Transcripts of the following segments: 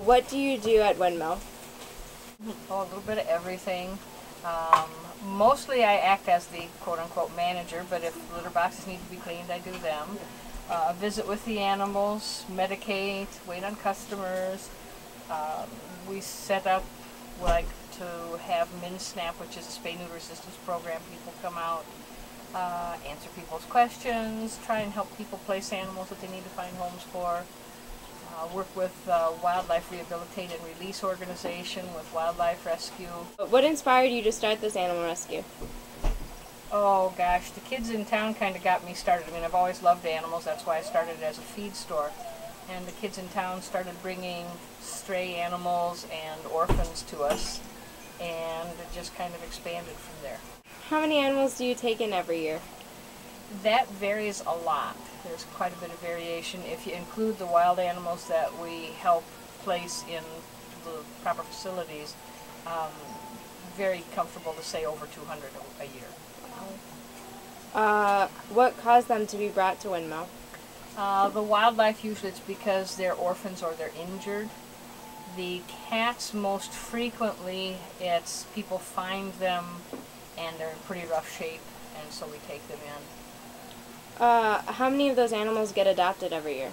What do you do at Windmill? Oh, a little bit of everything. Mostly I act as the quote-unquote manager, but if litter boxes need to be cleaned, I do them. Visit with the animals, medicate, wait on customers. We set up, like, to have MinSnap, which is a spay-neuter assistance program. People come out, answer people's questions, try and help people place animals that they need to find homes for. Work with Wildlife Rehabilitate and Release Organization with wildlife rescue. What inspired you to start this animal rescue? Oh gosh, the kids in town kind of got me started. I mean, I've always loved animals. That's why I started as a feed store. And the kids in town started bringing stray animals and orphans to us, and it just kind of expanded from there. How many animals do you take in every year? That varies a lot. There's quite a bit of variation. If you include the wild animals that we help place in the proper facilities, very comfortable to say over 200 a year. What caused them to be brought to Windmill? The wildlife, usually it's because they're orphans or they're injured. The cats, most frequently, it's people find them and they're in pretty rough shape, and so we take them in. How many of those animals get adopted every year?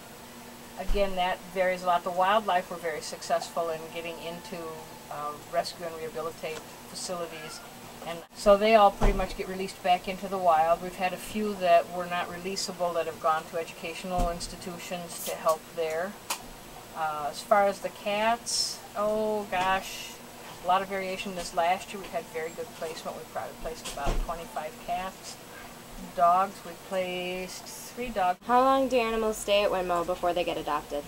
Again, that varies a lot. The wildlife were very successful in getting into rescue and rehabilitate facilities, and so they all pretty much get released back into the wild. We've had a few that were not releasable that have gone to educational institutions to help there. As far as the cats, oh gosh, a lot of variation. This last year we've had very good placement. We've probably placed about 25 cats. Dogs, we placed 3 dogs. How long do animals stay at Windmill before they get adopted?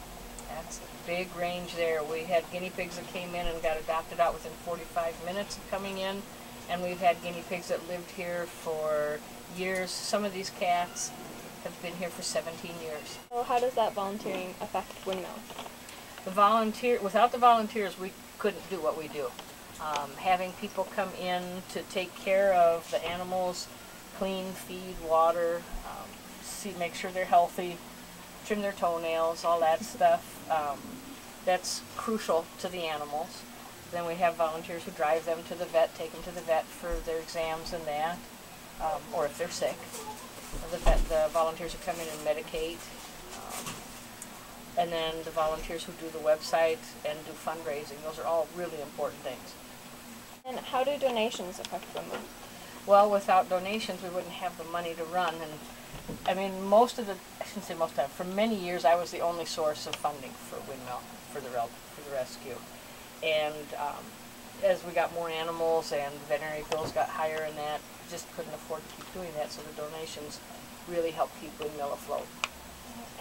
That's a big range there. We had guinea pigs that came in and got adopted out within 45 minutes of coming in, and we've had guinea pigs that lived here for years. Some of these cats have been here for 17 years. So how does that volunteering affect Windmill? Without the volunteers, we couldn't do what we do. Having people come in to take care of the animals, clean, feed, water, make sure they're healthy, trim their toenails, all that stuff. That's crucial to the animals. Then we have volunteers who drive them to the vet, take them to the vet for their exams and that, or if they're sick. The volunteers who come in and medicate, and then the volunteers who do the website and do fundraising. Those are all really important things. And how do donations affect Windmill? Well, without donations, we wouldn't have the money to run. And I mean, I shouldn't say most of the time, for many years, I was the only source of funding for Windmill, for the rescue. And as we got more animals and veterinary bills got higher and that, just couldn't afford to keep doing that, so the donations really helped keep Windmill afloat.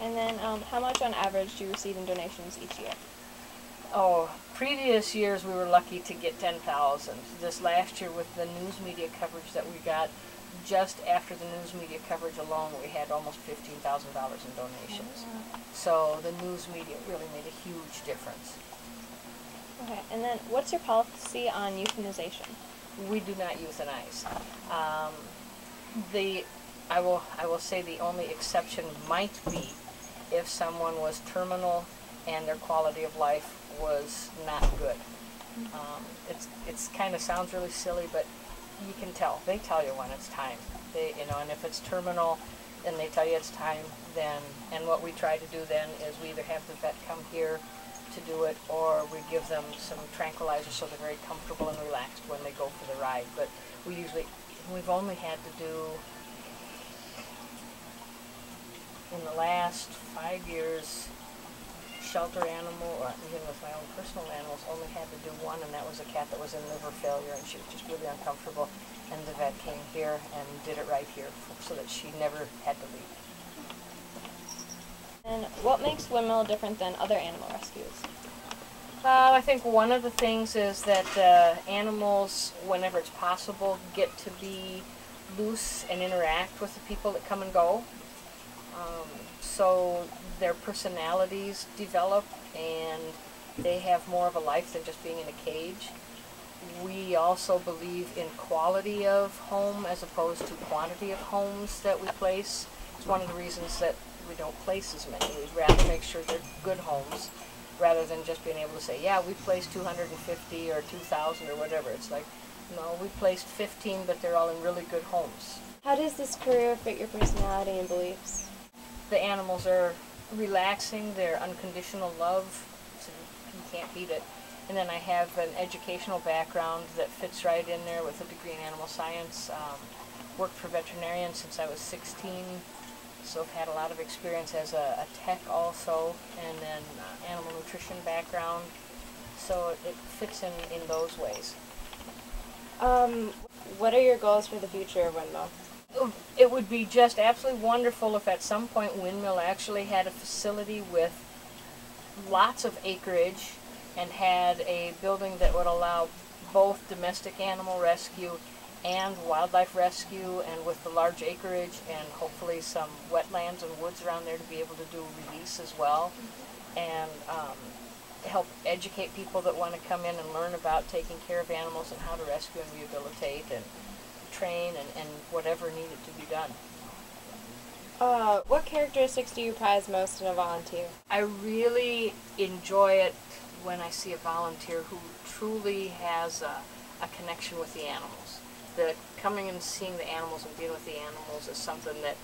And then how much on average do you receive in donations each year? Oh, previous years we were lucky to get 10,000. This last year with the news media coverage that we got, just after the news media coverage alone, we had almost $15,000 in donations. So the news media really made a huge difference. Okay, and then what's your policy on euthanization? We do not euthanize. I will say the only exception might be if someone was terminal and their quality of life was not good. It's kind of sounds really silly, but you can tell. They tell you when it's time. And if it's terminal and they tell you it's time, and what we try to do then is we either have the vet come here to do it, or we give them some tranquilizers so they're very comfortable and relaxed when they go for the ride. But we've only had to do, in the last 5 years, shelter animal, or even with my own personal animals, only had to do one, and that was a cat that was in liver failure, and she was just really uncomfortable, and the vet came here and did it right here so that she never had to leave. And what makes Windmill different than other animal rescues? I think one of the things is that animals, whenever it's possible, get to be loose and interact with the people that come and go. So their personalities develop and they have more of a life than just being in a cage. We also believe in quality of home as opposed to quantity of homes that we place. It's one of the reasons that we don't place as many. We'd rather make sure they're good homes rather than just being able to say, yeah, we placed 250 or 2,000 or whatever. It's like, no, we placed 15, but they're all in really good homes. How does this career fit your personality and beliefs? The animals are relaxing, they're unconditional love, so you can't beat it. And then I have an educational background that fits right in there with a degree in animal science. Worked for veterinarians since I was 16, so I've had a lot of experience as a tech also, and then animal nutrition background, so it fits in those ways. What are your goals for the future of Windmill? It would be just absolutely wonderful if at some point Windmill actually had a facility with lots of acreage and had a building that would allow both domestic animal rescue and wildlife rescue, and with the large acreage and hopefully some wetlands and woods around there to be able to do release as well, and help educate people that want to come in and learn about taking care of animals and how to rescue and rehabilitate and train and whatever needed to be done. What characteristics do you prize most in a volunteer? I really enjoy it when I see a volunteer who truly has a connection with the animals. The coming and seeing the animals and dealing with the animals is something that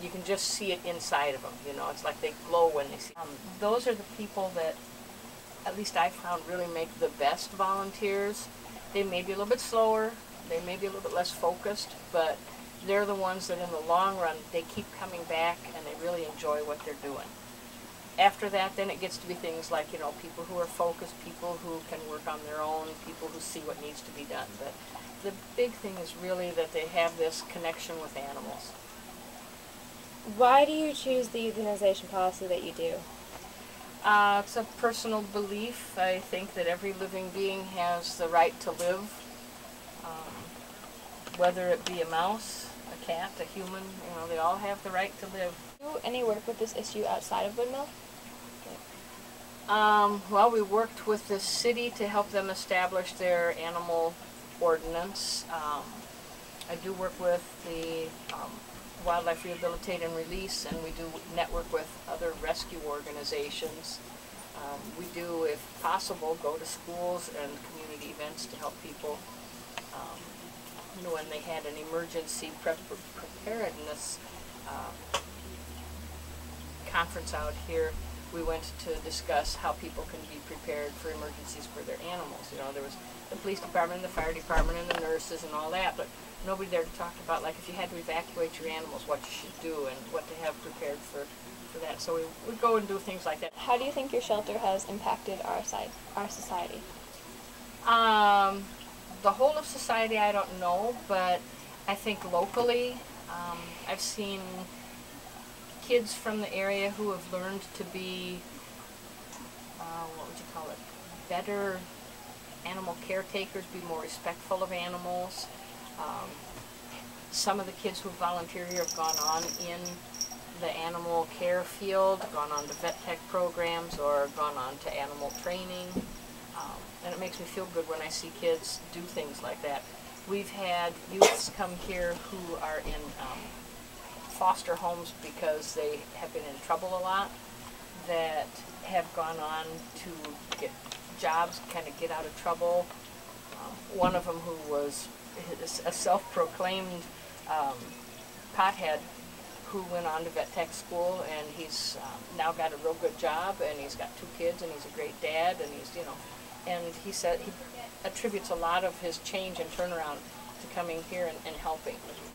you can just see it inside of them. You know, it's like they glow when they see. Those are the people that, at least I found, really make the best volunteers. They may be a little bit slower, they may be a little bit less focused, but they're the ones that in the long run, they keep coming back and they really enjoy what they're doing. After that, then it gets to be things like, you know, people who are focused, people who can work on their own, people who see what needs to be done. But the big thing is really that they have this connection with animals. Why do you choose the euthanization policy that you do? It's a personal belief. I think that every living being has the right to live, whether it be a mouse, a cat, a human, you know, they all have the right to live. Do you do any work with this issue outside of Windmill? Well, we worked with the city to help them establish their animal ordinance. I do work with the Wildlife Rehabilitate and Release, and we do network with other rescue organizations. We do, if possible, go to schools and community events to help people. You know, when they had an emergency preparedness conference out here, we went to discuss how people can be prepared for emergencies for their animals. You know, there was the police department and the fire department and the nurses and all that, but nobody there to talk about, like, if you had to evacuate your animals, what you should do and what to have prepared for that. So we would go and do things like that. How do you think your shelter has impacted our society? The whole of society, I don't know, but I think locally, I've seen kids from the area who have learned to be, what would you call it, better animal caretakers, be more respectful of animals. Some of the kids who volunteer here have gone on in the animal care field, gone on to vet tech programs, or gone on to animal training. And it makes me feel good when I see kids do things like that. We've had youths come here who are in foster homes because they have been in trouble a lot, that have gone on to get jobs, kind of get out of trouble. One of them who was a self-proclaimed pothead who went on to vet tech school, and he's now got a real good job, and he's got 2 kids, and he's a great dad, and he's, you know, and he said he attributes a lot of his change and turnaround to coming here and helping.